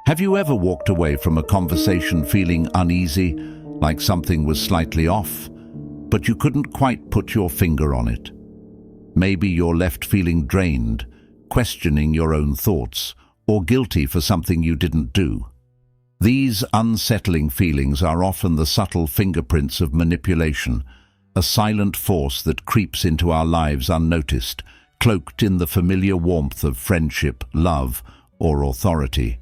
Have you ever walked away from a conversation feeling uneasy, like something was slightly off, but you couldn't quite put your finger on it? Maybe you're left feeling drained, questioning your own thoughts, or guilty for something you didn't do. These unsettling feelings are often the subtle fingerprints of manipulation, a silent force that creeps into our lives unnoticed, cloaked in the familiar warmth of friendship, love, or authority.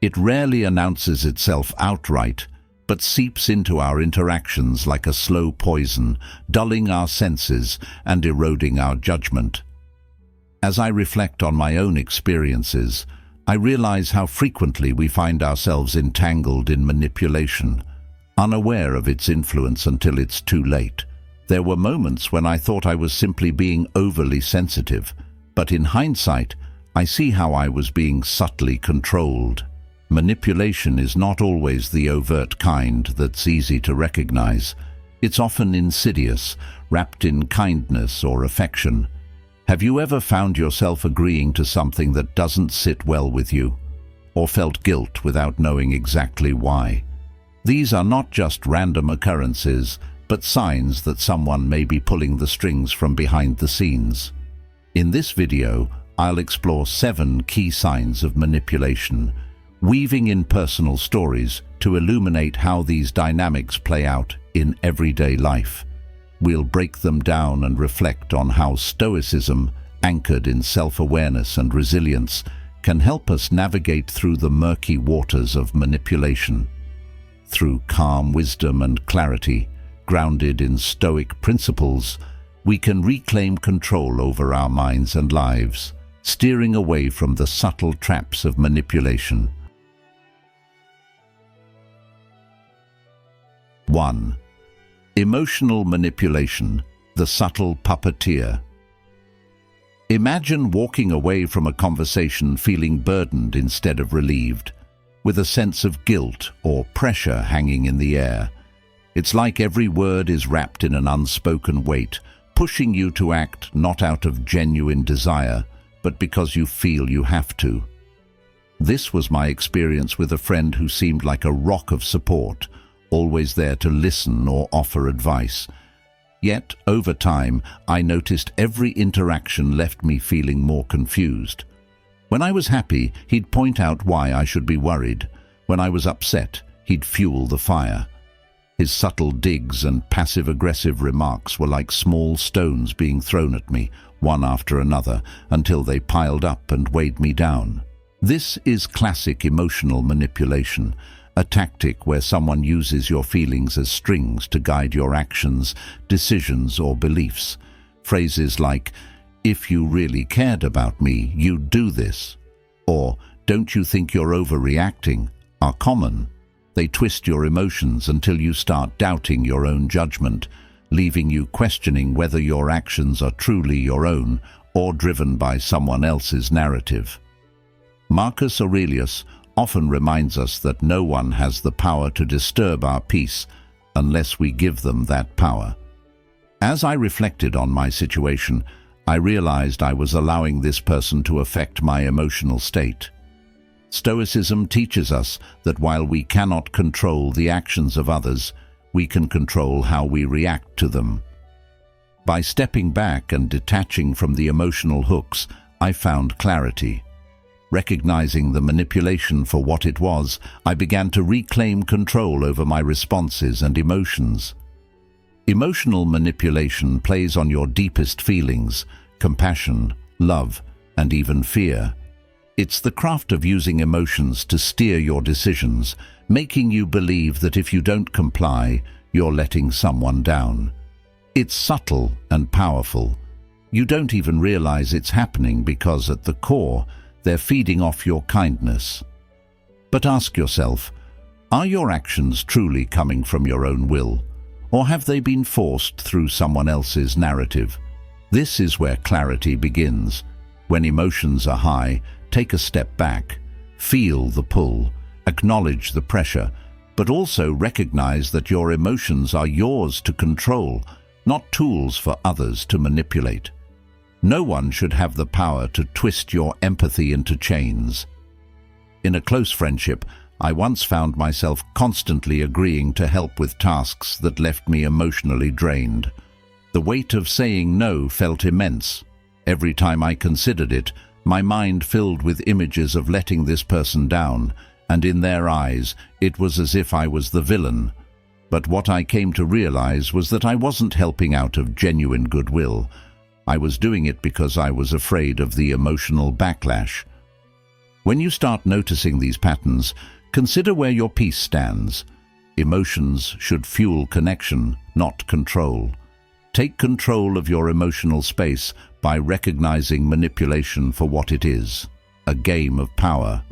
It rarely announces itself outright, but seeps into our interactions like a slow poison, dulling our senses and eroding our judgment. As I reflect on my own experiences, I realize how frequently we find ourselves entangled in manipulation, unaware of its influence until it's too late. There were moments when I thought I was simply being overly sensitive, but in hindsight, I see how I was being subtly controlled. Manipulation is not always the overt kind that's easy to recognize. It's often insidious, wrapped in kindness or affection. Have you ever found yourself agreeing to something that doesn't sit well with you, or felt guilt without knowing exactly why? These are not just random occurrences, but signs that someone may be pulling the strings from behind the scenes. In this video, I'll explore 7 key signs of manipulation, weaving in personal stories to illuminate how these dynamics play out in everyday life. We'll break them down and reflect on how Stoicism, anchored in self-awareness and resilience, can help us navigate through the murky waters of manipulation. Through calm wisdom and clarity, grounded in Stoic principles, we can reclaim control over our minds and lives, steering away from the subtle traps of manipulation. 1. Emotional manipulation, the subtle puppeteer. Imagine walking away from a conversation feeling burdened instead of relieved, with a sense of guilt or pressure hanging in the air. It's like every word is wrapped in an unspoken weight, pushing you to act not out of genuine desire, but because you feel you have to. This was my experience with a friend who seemed like a rock of support, always there to listen or offer advice. Yet, over time, I noticed every interaction left me feeling more confused. When I was happy, he'd point out why I should be worried. When I was upset, he'd fuel the fire. His subtle digs and passive-aggressive remarks were like small stones being thrown at me, one after another, until they piled up and weighed me down. This is classic emotional manipulation, a tactic where someone uses your feelings as strings to guide your actions, decisions, or beliefs. Phrases like, "If you really cared about me, you'd do this," or "Don't you think you're overreacting?" are common. They twist your emotions until you start doubting your own judgment, leaving you questioning whether your actions are truly your own or driven by someone else's narrative. Marcus Aurelius often reminds us that no one has the power to disturb our peace unless we give them that power. As I reflected on my situation, I realized I was allowing this person to affect my emotional state. Stoicism teaches us that while we cannot control the actions of others, we can control how we react to them. By stepping back and detaching from the emotional hooks, I found clarity. Recognizing the manipulation for what it was, I began to reclaim control over my responses and emotions. Emotional manipulation plays on your deepest feelings, compassion, love, and even fear. It's the craft of using emotions to steer your decisions, making you believe that if you don't comply, you're letting someone down. It's subtle and powerful. You don't even realize it's happening because at the core, they're feeding off your kindness. But ask yourself, are your actions truly coming from your own will, or have they been forced through someone else's narrative? This is where clarity begins. When emotions are high, take a step back, feel the pull, acknowledge the pressure, but also recognize that your emotions are yours to control, not tools for others to manipulate. No one should have the power to twist your empathy into chains. In a close friendship, I once found myself constantly agreeing to help with tasks that left me emotionally drained. The weight of saying no felt immense. Every time I considered it, my mind filled with images of letting this person down, and in their eyes, it was as if I was the villain. But what I came to realize was that I wasn't helping out of genuine goodwill. I was doing it because I was afraid of the emotional backlash. When you start noticing these patterns, consider where your peace stands. Emotions should fuel connection, not control. Take control of your emotional space by recognizing manipulation for what it is, a game of power.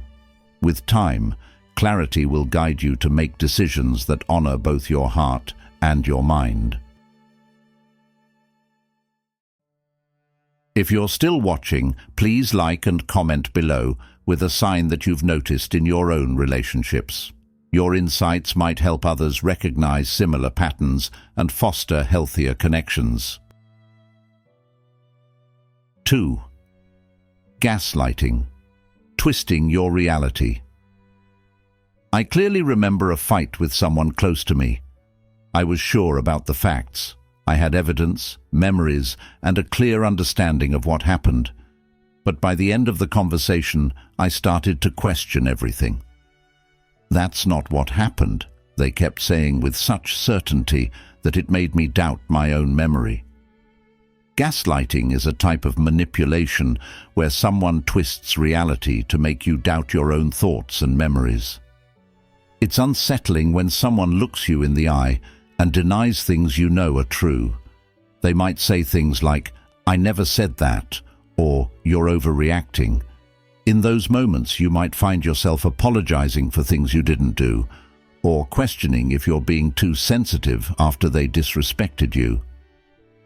With time, clarity will guide you to make decisions that honor both your heart and your mind. If you're still watching, please like and comment below with a sign that you've noticed in your own relationships. Your insights might help others recognize similar patterns and foster healthier connections. 2. Gaslighting. Twisting your reality. I clearly remember a fight with someone close to me. I was sure about the facts. I had evidence, memories, and a clear understanding of what happened. But by the end of the conversation, I started to question everything. "That's not what happened," they kept saying with such certainty that it made me doubt my own memory. Gaslighting is a type of manipulation where someone twists reality to make you doubt your own thoughts and memories. It's unsettling when someone looks you in the eye and denies things you know are true. They might say things like, "I never said that," or "You're overreacting." In those moments, you might find yourself apologizing for things you didn't do, or questioning if you're being too sensitive after they disrespected you.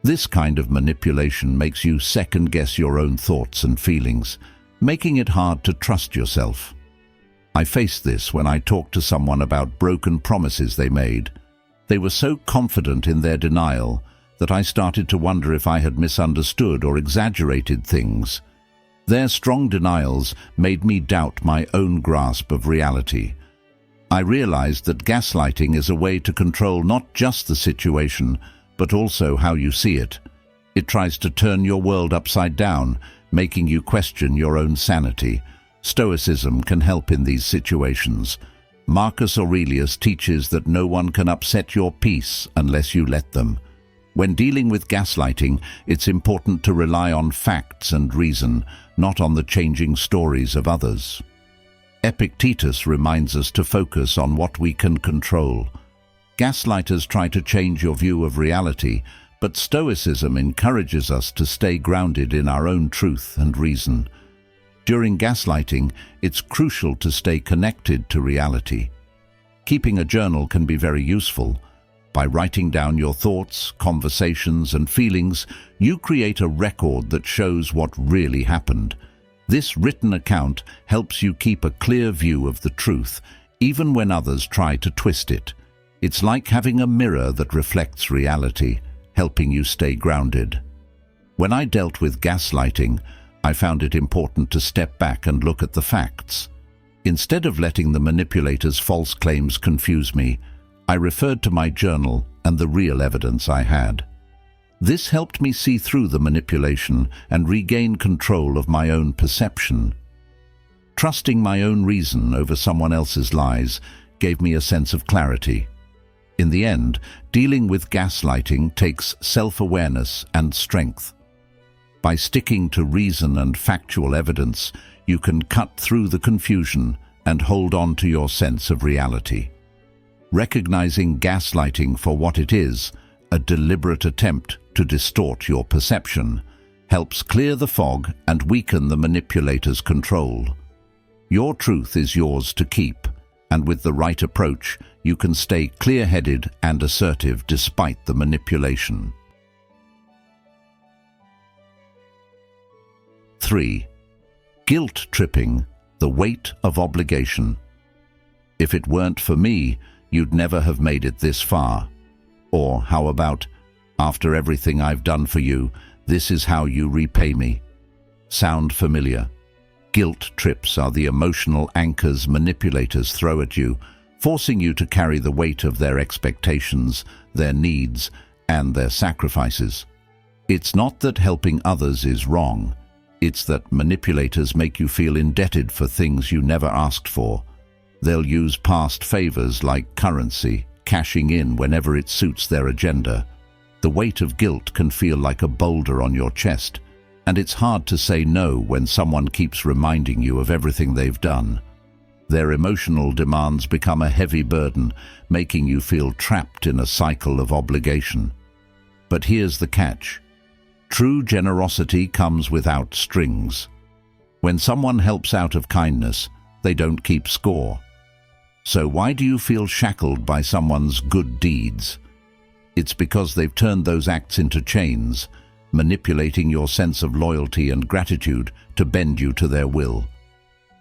This kind of manipulation makes you second-guess your own thoughts and feelings, making it hard to trust yourself. I faced this when I talked to someone about broken promises they made. They were so confident in their denial that I started to wonder if I had misunderstood or exaggerated things. Their strong denials made me doubt my own grasp of reality. I realized that gaslighting is a way to control not just the situation, but also how you see it. It tries to turn your world upside down, making you question your own sanity. Stoicism can help in these situations. Marcus Aurelius teaches that no one can upset your peace unless you let them. When dealing with gaslighting, it's important to rely on facts and reason, not on the changing stories of others. Epictetus reminds us to focus on what we can control. Gaslighters try to change your view of reality, but Stoicism encourages us to stay grounded in our own truth and reason. During gaslighting, it's crucial to stay connected to reality. Keeping a journal can be very useful. By writing down your thoughts, conversations, and feelings, you create a record that shows what really happened. This written account helps you keep a clear view of the truth, even when others try to twist it. It's like having a mirror that reflects reality, helping you stay grounded. When I dealt with gaslighting, I found it important to step back and look at the facts. Instead of letting the manipulator's false claims confuse me, I referred to my journal and the real evidence I had. This helped me see through the manipulation and regain control of my own perception. Trusting my own reason over someone else's lies gave me a sense of clarity. In the end, dealing with gaslighting takes self-awareness and strength. By sticking to reason and factual evidence, you can cut through the confusion and hold on to your sense of reality. Recognizing gaslighting for what it is, a deliberate attempt to distort your perception, helps clear the fog and weaken the manipulator's control. Your truth is yours to keep, and with the right approach, you can stay clear-headed and assertive despite the manipulation. 3. Guilt tripping, the weight of obligation. If it weren't for me, you'd never have made it this far. Or how about, after everything I've done for you, this is how you repay me? Sound familiar? Guilt trips are the emotional anchors manipulators throw at you, forcing you to carry the weight of their expectations, their needs, and their sacrifices. It's not that helping others is wrong. It's that manipulators make you feel indebted for things you never asked for. They'll use past favors like currency, cashing in whenever it suits their agenda. The weight of guilt can feel like a boulder on your chest, and it's hard to say no when someone keeps reminding you of everything they've done. Their emotional demands become a heavy burden, making you feel trapped in a cycle of obligation. But here's the catch. True generosity comes without strings. When someone helps out of kindness, they don't keep score. So why do you feel shackled by someone's good deeds? It's because they've turned those acts into chains, manipulating your sense of loyalty and gratitude to bend you to their will.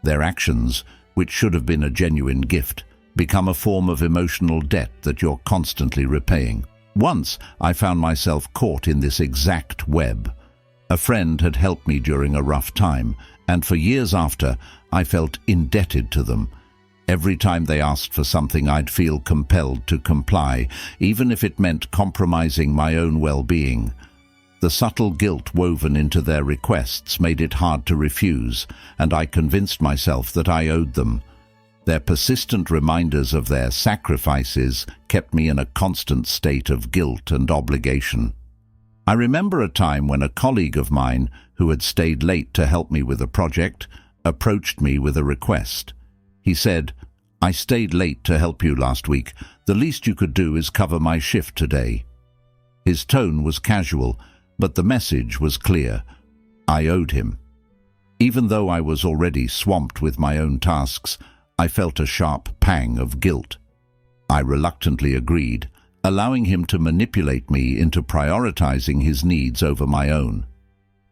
Their actions, which should have been a genuine gift, become a form of emotional debt that you're constantly repaying. Once, I found myself caught in this exact web. A friend had helped me during a rough time, and for years after, I felt indebted to them. Every time they asked for something, I'd feel compelled to comply, even if it meant compromising my own well-being. The subtle guilt woven into their requests made it hard to refuse, and I convinced myself that I owed them. Their persistent reminders of their sacrifices kept me in a constant state of guilt and obligation. I remember a time when a colleague of mine, who had stayed late to help me with a project, approached me with a request. He said, "I stayed late to help you last week. The least you could do is cover my shift today." His tone was casual, but the message was clear. I owed him. Even though I was already swamped with my own tasks, I felt a sharp pang of guilt. I reluctantly agreed, allowing him to manipulate me into prioritizing his needs over my own.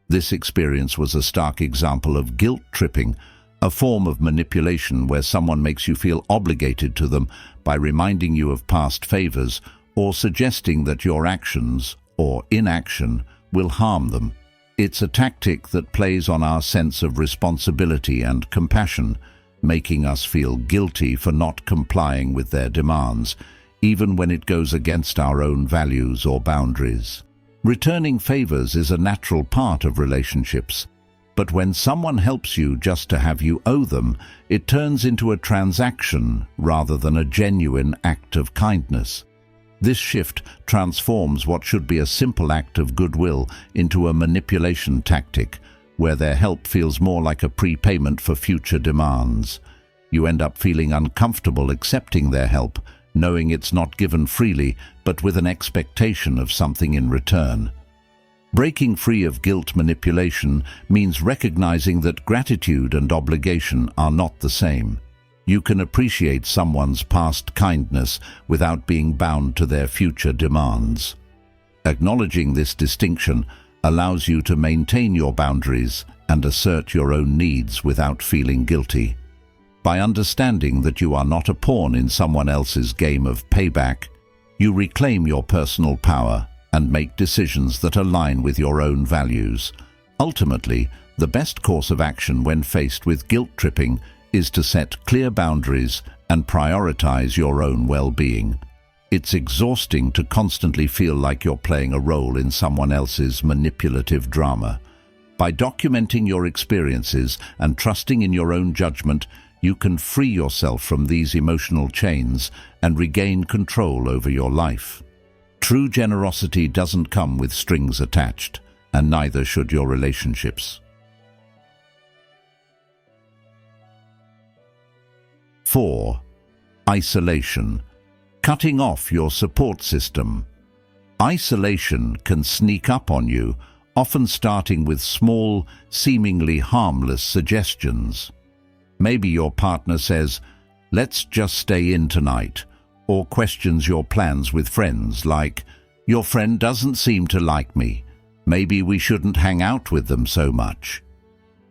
This experience was a stark example of guilt tripping, a form of manipulation where someone makes you feel obligated to them by reminding you of past favors or suggesting that your actions or inaction will harm them. It's a tactic that plays on our sense of responsibility and compassion, making us feel guilty for not complying with their demands, even when it goes against our own values or boundaries. Returning favors is a natural part of relationships, but when someone helps you just to have you owe them, it turns into a transaction rather than a genuine act of kindness. This shift transforms what should be a simple act of goodwill into a manipulation tactic, where their help feels more like a prepayment for future demands. You end up feeling uncomfortable accepting their help, knowing it's not given freely, but with an expectation of something in return. Breaking free of guilt manipulation means recognizing that gratitude and obligation are not the same. You can appreciate someone's past kindness without being bound to their future demands. Acknowledging this distinction allows you to maintain your boundaries and assert your own needs without feeling guilty. By understanding that you are not a pawn in someone else's game of payback, you reclaim your personal power and make decisions that align with your own values. Ultimately, the best course of action when faced with guilt tripping is to set clear boundaries and prioritize your own well-being. It's exhausting to constantly feel like you're playing a role in someone else's manipulative drama. By documenting your experiences and trusting in your own judgment, you can free yourself from these emotional chains and regain control over your life. True generosity doesn't come with strings attached, and neither should your relationships. 4. Isolation. Cutting off your support system. Isolation can sneak up on you, often starting with small, seemingly harmless suggestions. Maybe your partner says, "Let's just stay in tonight," or questions your plans with friends like, "Your friend doesn't seem to like me. Maybe we shouldn't hang out with them so much."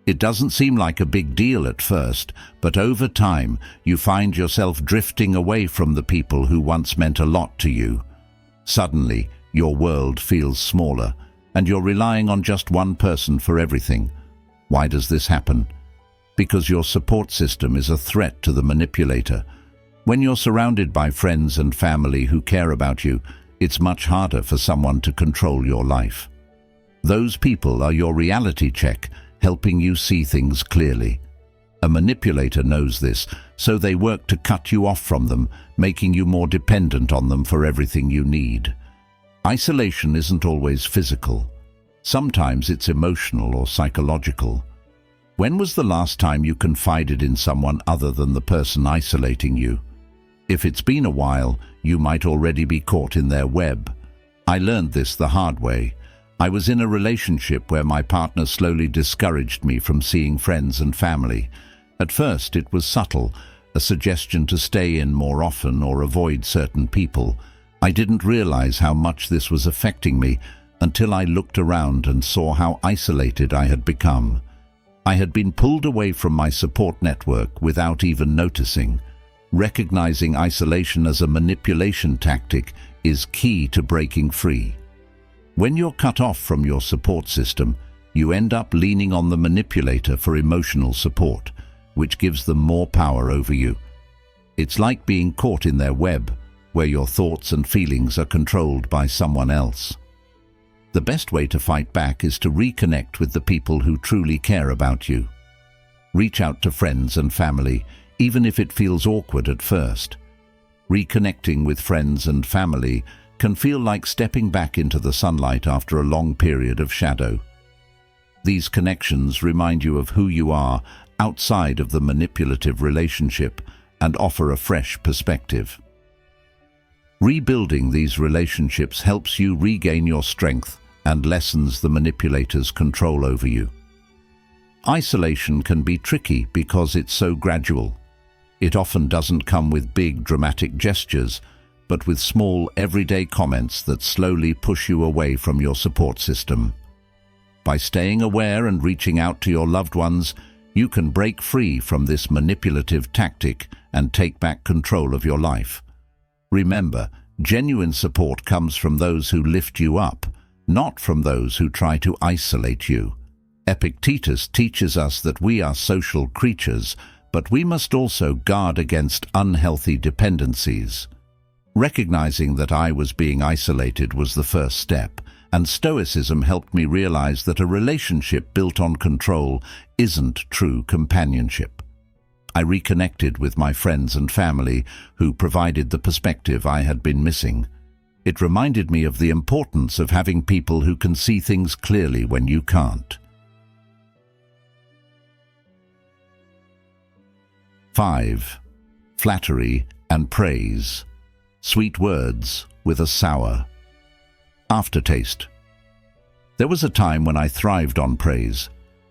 It doesn't seem like a big deal at first, but over time you find yourself drifting away from the people who once meant a lot to you. Suddenly, your world feels smaller, and you're relying on just one person for everything. Why does this happen? because your support system is a threat to the manipulator. When you're surrounded by friends and family who care about you, it's much harder for someone to control your life. Those people are your reality check, helping you see things clearly. A manipulator knows this, so they work to cut you off from them, making you more dependent on them for everything you need. Isolation isn't always physical. Sometimes it's emotional or psychological. When was the last time you confided in someone other than the person isolating you? If it's been a while, you might already be caught in their web. I learned this the hard way. I was in a relationship where my partner slowly discouraged me from seeing friends and family. At first, it was subtle, a suggestion to stay in more often or avoid certain people. I didn't realize how much this was affecting me until I looked around and saw how isolated I had become. I had been pulled away from my support network without even noticing. Recognizing isolation as a manipulation tactic is key to breaking free. When you're cut off from your support system, you end up leaning on the manipulator for emotional support, which gives them more power over you. It's like being caught in their web, where your thoughts and feelings are controlled by someone else. The best way to fight back is to reconnect with the people who truly care about you. Reach out to friends and family, even if it feels awkward at first. Reconnecting with friends and family can feel like stepping back into the sunlight after a long period of shadow. These connections remind you of who you are outside of the manipulative relationship and offer a fresh perspective. Rebuilding these relationships helps you regain your strength and lessens the manipulator's control over you. Isolation can be tricky because it's so gradual. It often doesn't come with big dramatic gestures, but with small everyday comments that slowly push you away from your support system. By staying aware and reaching out to your loved ones, you can break free from this manipulative tactic and take back control of your life. Remember, genuine support comes from those who lift you up, not from those who try to isolate you. Epictetus teaches us that we are social creatures, but we must also guard against unhealthy dependencies. Recognizing that I was being isolated was the first step, and Stoicism helped me realize that a relationship built on control isn't true companionship. I reconnected with my friends and family who provided the perspective I had been missing. It reminded me of the importance of having people who can see things clearly when you can't. 5. Flattery and praise. Sweet words with a sour aftertaste. There was a time when I thrived on praise.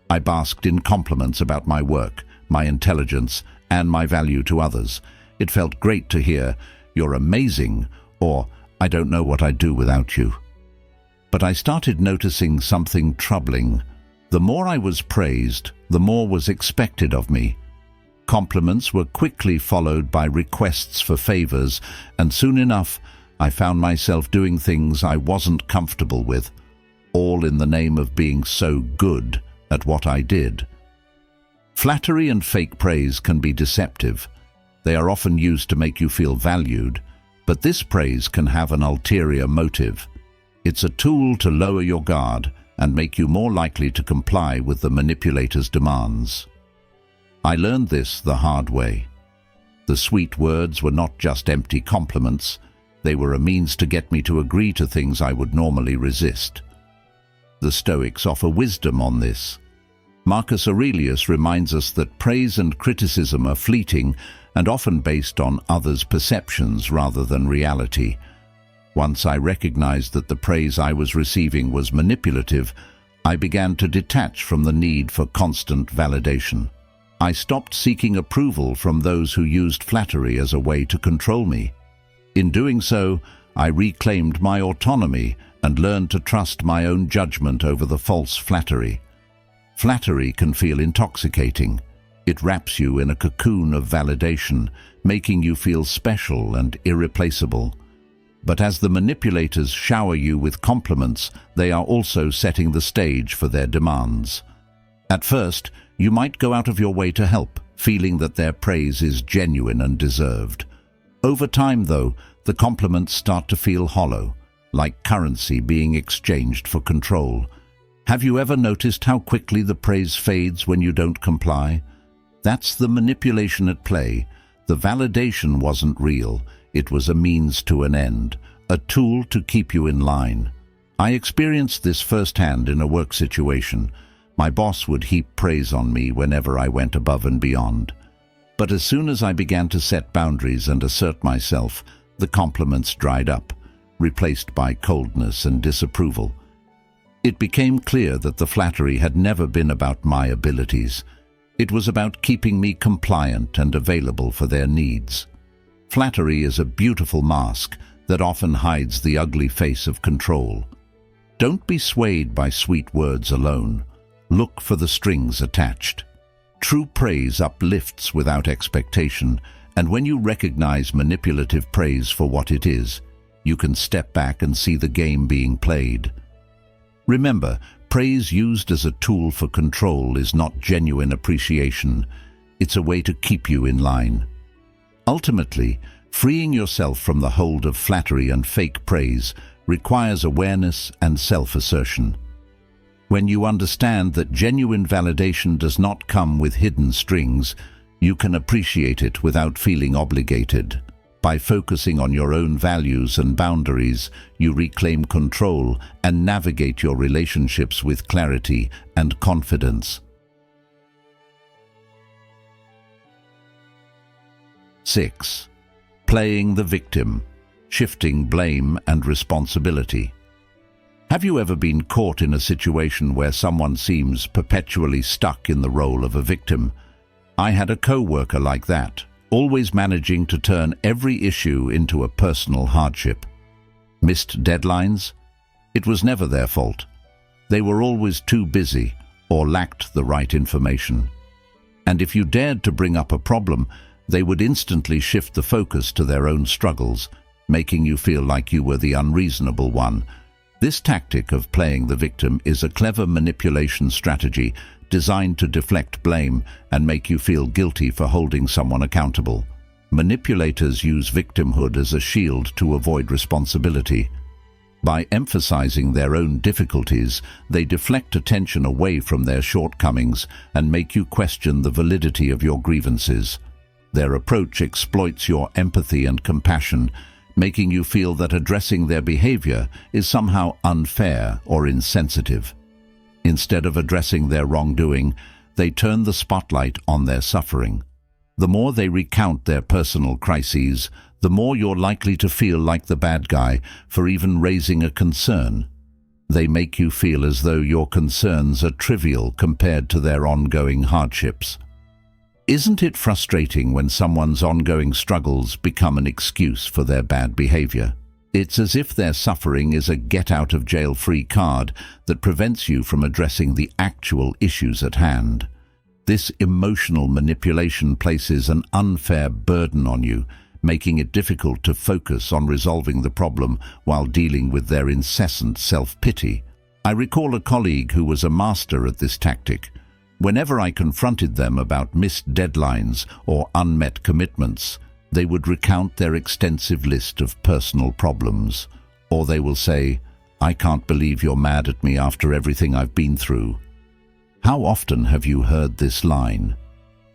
I basked in compliments about my work, my intelligence, and my value to others. It felt great to hear, "You're amazing," or "I don't know what I'd do without you." But I started noticing something troubling. The more I was praised, the more was expected of me. Compliments were quickly followed by requests for favors, and soon enough, I found myself doing things I wasn't comfortable with, all in the name of being so good at what I did. Flattery and fake praise can be deceptive. They are often used to make you feel valued, but this praise can have an ulterior motive. It's a tool to lower your guard and make you more likely to comply with the manipulator's demands. I learned this the hard way. The sweet words were not just empty compliments. They were a means to get me to agree to things I would normally resist. The Stoics offer wisdom on this. Marcus Aurelius reminds us that praise and criticism are fleeting and often based on others' perceptions rather than reality. Once I recognized that the praise I was receiving was manipulative, I began to detach from the need for constant validation. I stopped seeking approval from those who used flattery as a way to control me. In doing so, I reclaimed my autonomy and learned to trust my own judgment over the false flattery. Flattery can feel intoxicating. It wraps you in a cocoon of validation, making you feel special and irreplaceable. But as the manipulators shower you with compliments, they are also setting the stage for their demands. At first, You might go out of your way to help, feeling that their praise is genuine and deserved. Over time, though, the compliments start to feel hollow, like currency being exchanged for control. Have you ever noticed how quickly the praise fades when you don't comply? That's the manipulation at play. The validation wasn't real. It was a means to an end, a tool to keep you in line. I experienced this firsthand in a work situation. My boss would heap praise on me whenever I went above and beyond. But as soon as I began to set boundaries and assert myself, the compliments dried up, replaced by coldness and disapproval. It became clear that the flattery had never been about my abilities. It was about keeping me compliant and available for their needs. Flattery is a beautiful mask that often hides the ugly face of control. Don't be swayed by sweet words alone. Look for the strings attached. True praise uplifts without expectation, and when you recognize manipulative praise for what it is, you can step back and see the game being played. Remember, praise used as a tool for control is not genuine appreciation. It's a way to keep you in line. Ultimately, freeing yourself from the hold of flattery and fake praise requires awareness and self-assertion. When you understand that genuine validation does not come with hidden strings, you can appreciate it without feeling obligated. By focusing on your own values and boundaries, you reclaim control and navigate your relationships with clarity and confidence. 6. Playing the victim, shifting blame and responsibility. Have you ever been caught in a situation where someone seems perpetually stuck in the role of a victim? I had a co-worker like that, always managing to turn every issue into a personal hardship. Missed deadlines? It was never their fault. They were always too busy or lacked the right information. And if you dared to bring up a problem, they would instantly shift the focus to their own struggles, making you feel like you were the unreasonable one. This tactic of playing the victim is a clever manipulation strategy designed to deflect blame and make you feel guilty for holding someone accountable. Manipulators use victimhood as a shield to avoid responsibility. By emphasizing their own difficulties, they deflect attention away from their shortcomings and make you question the validity of your grievances. Their approach exploits your empathy and compassion, making you feel that addressing their behavior is somehow unfair or insensitive. Instead of addressing their wrongdoing, they turn the spotlight on their suffering. The more they recount their personal crises, the more you're likely to feel like the bad guy for even raising a concern. They make you feel as though your concerns are trivial compared to their ongoing hardships. Isn't it frustrating when someone's ongoing struggles become an excuse for their bad behavior? It's as if their suffering is a get-out-of-jail-free card that prevents you from addressing the actual issues at hand. This emotional manipulation places an unfair burden on you, making it difficult to focus on resolving the problem while dealing with their incessant self-pity. I recall a colleague who was a master at this tactic. Whenever I confronted them about missed deadlines or unmet commitments, they would recount their extensive list of personal problems. Or they will say, "I can't believe you're mad at me after everything I've been through." How often have you heard this line?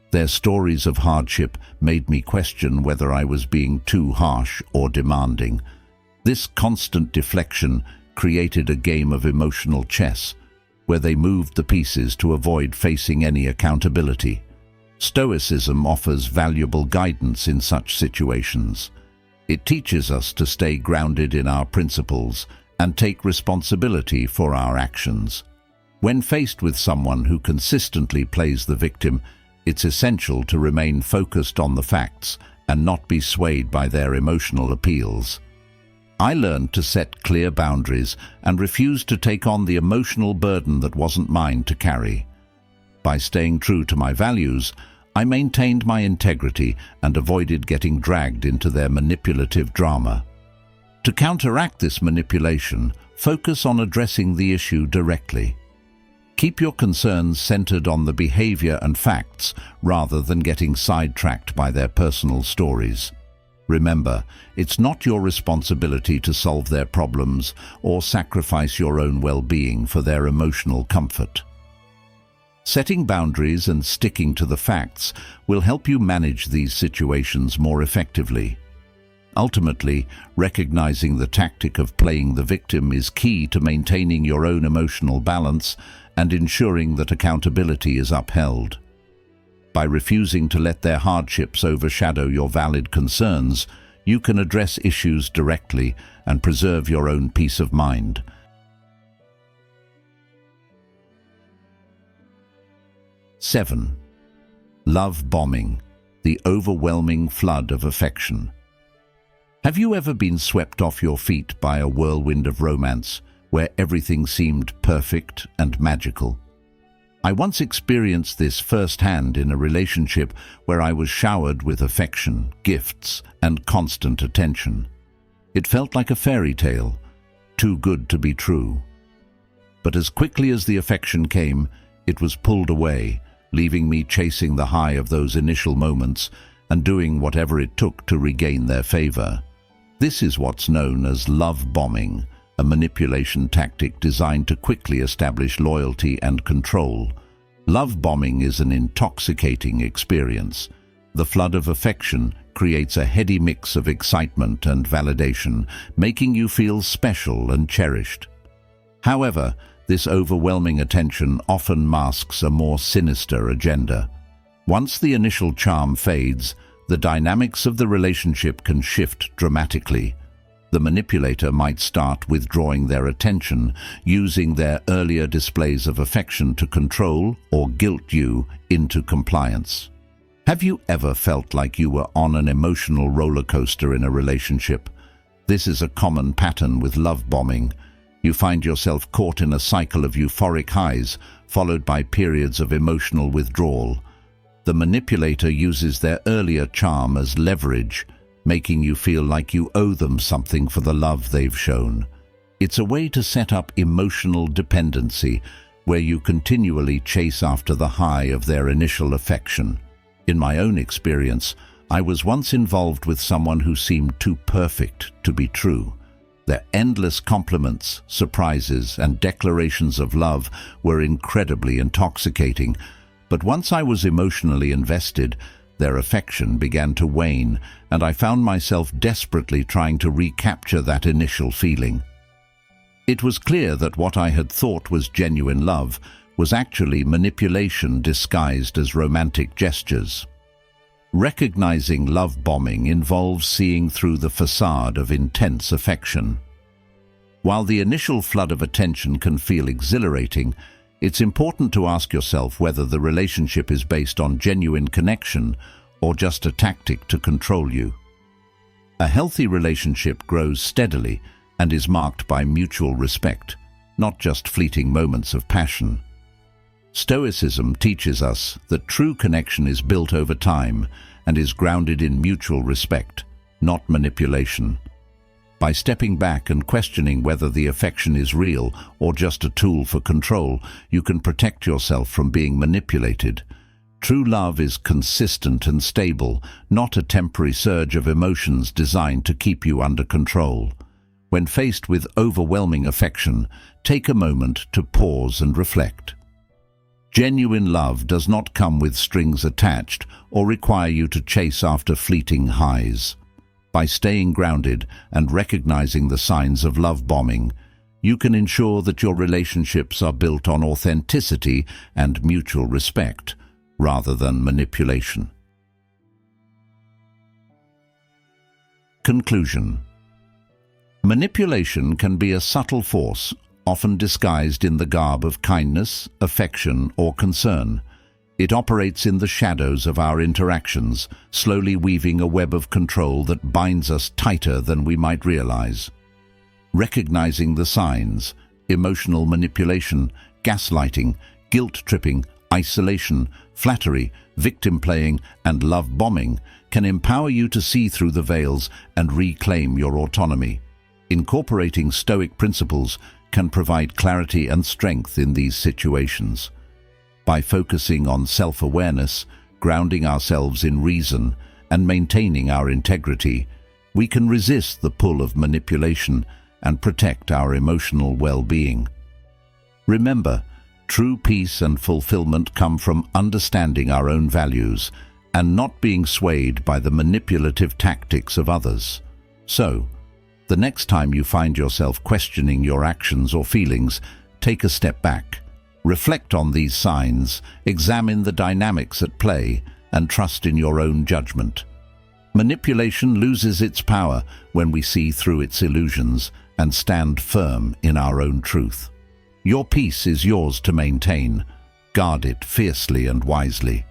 Their stories of hardship made me question whether I was being too harsh or demanding. This constant deflection created a game of emotional chess, where they moved the pieces to avoid facing any accountability. Stoicism offers valuable guidance in such situations. It teaches us to stay grounded in our principles and take responsibility for our actions. When faced with someone who consistently plays the victim, it's essential to remain focused on the facts and not be swayed by their emotional appeals. I learned to set clear boundaries and refused to take on the emotional burden that wasn't mine to carry. By staying true to my values, I maintained my integrity and avoided getting dragged into their manipulative drama. To counteract this manipulation, focus on addressing the issue directly. Keep your concerns centered on the behavior and facts rather than getting sidetracked by their personal stories. Remember, it's not your responsibility to solve their problems or sacrifice your own well-being for their emotional comfort. Setting boundaries and sticking to the facts will help you manage these situations more effectively. Ultimately, recognizing the tactic of playing the victim is key to maintaining your own emotional balance and ensuring that accountability is upheld. By refusing to let their hardships overshadow your valid concerns, you can address issues directly and preserve your own peace of mind. Seven, love bombing, the overwhelming flood of affection. Have you ever been swept off your feet by a whirlwind of romance where everything seemed perfect and magical? I once experienced this firsthand in a relationship where I was showered with affection, gifts, and constant attention. It felt like a fairy tale, too good to be true. But as quickly as the affection came, it was pulled away, leaving me chasing the high of those initial moments and doing whatever it took to regain their favor. This is what's known as love bombing, a manipulation tactic designed to quickly establish loyalty and control. Love bombing is an intoxicating experience. The flood of affection creates a heady mix of excitement and validation, making you feel special and cherished. However, this overwhelming attention often masks a more sinister agenda. Once the initial charm fades, the dynamics of the relationship can shift dramatically. The manipulator might start withdrawing their attention, using their earlier displays of affection to control or guilt you into compliance. Have you ever felt like you were on an emotional roller coaster in a relationship? This is a common pattern with love bombing. You find yourself caught in a cycle of euphoric highs, followed by periods of emotional withdrawal. The manipulator uses their earlier charm as leverage, making you feel like you owe them something for the love they've shown. It's a way to set up emotional dependency, where you continually chase after the high of their initial affection. In my own experience, I was once involved with someone who seemed too perfect to be true. Their endless compliments, surprises, and declarations of love were incredibly intoxicating. But once I was emotionally invested, their affection began to wane, and I found myself desperately trying to recapture that initial feeling. It was clear that what I had thought was genuine love was actually manipulation disguised as romantic gestures. Recognizing love bombing involves seeing through the facade of intense affection. While the initial flood of attention can feel exhilarating, it's important to ask yourself whether the relationship is based on genuine connection or just a tactic to control you. A healthy relationship grows steadily and is marked by mutual respect, not just fleeting moments of passion. Stoicism teaches us that true connection is built over time and is grounded in mutual respect, not manipulation. By stepping back and questioning whether the affection is real or just a tool for control, you can protect yourself from being manipulated. True love is consistent and stable, not a temporary surge of emotions designed to keep you under control. When faced with overwhelming affection, take a moment to pause and reflect. Genuine love does not come with strings attached or require you to chase after fleeting highs. By staying grounded and recognizing the signs of love bombing, you can ensure that your relationships are built on authenticity and mutual respect, rather than manipulation. Conclusion. Manipulation can be a subtle force, often disguised in the garb of kindness, affection, or concern. It operates in the shadows of our interactions, slowly weaving a web of control that binds us tighter than we might realize. Recognizing the signs, emotional manipulation, gaslighting, guilt-tripping, isolation, flattery, victim-playing, and love bombing can empower you to see through the veils and reclaim your autonomy. Incorporating Stoic principles can provide clarity and strength in these situations. By focusing on self-awareness, grounding ourselves in reason, and maintaining our integrity, we can resist the pull of manipulation and protect our emotional well-being. Remember, true peace and fulfillment come from understanding our own values and not being swayed by the manipulative tactics of others. So, the next time you find yourself questioning your actions or feelings, take a step back. Reflect on these signs, examine the dynamics at play, and trust in your own judgment. Manipulation loses its power when we see through its illusions and stand firm in our own truth. Your peace is yours to maintain. Guard it fiercely and wisely.